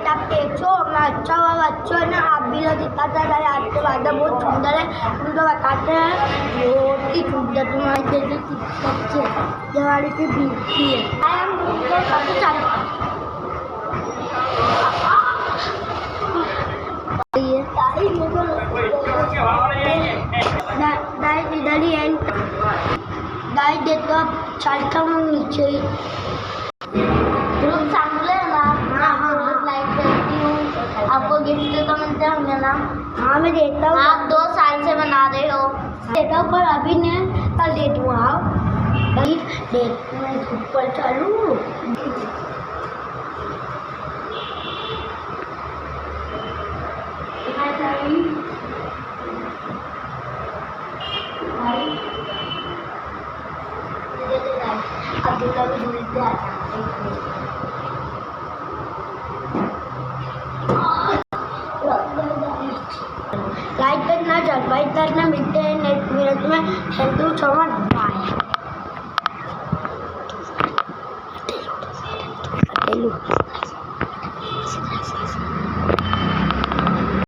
आप देखो मैं अच्छा हुआ अच्छा है ना, आप भी लोग दिखाता है आपके वादा बहुत सुंदर है, तुम तो बताते हैं बहुत ही सुंदर तुम्हारी जैसी बच्चे दिवाली की बीती है। हम काफ़ी सारे इधर ही एंड डाइट देतो चालता मग नीचे ग्रुप चांगले है ना। हाँ लाइक करती हूँ, आपको गिफ्ट देता मिलता होंगे ना। हाँ मैं देता हूँ, आप 2 साल से बना रहे हो। देता हूँ पर अभी नहीं, कल दे दूँ। आप भाई देख मैं ऊपर चलूँ अब्दुल्ला भी दूर पे आता लाइक करना, सब्सक्राइब करना। मिलते हैं नेक्स्ट मिनट में। Thank you so much, bye.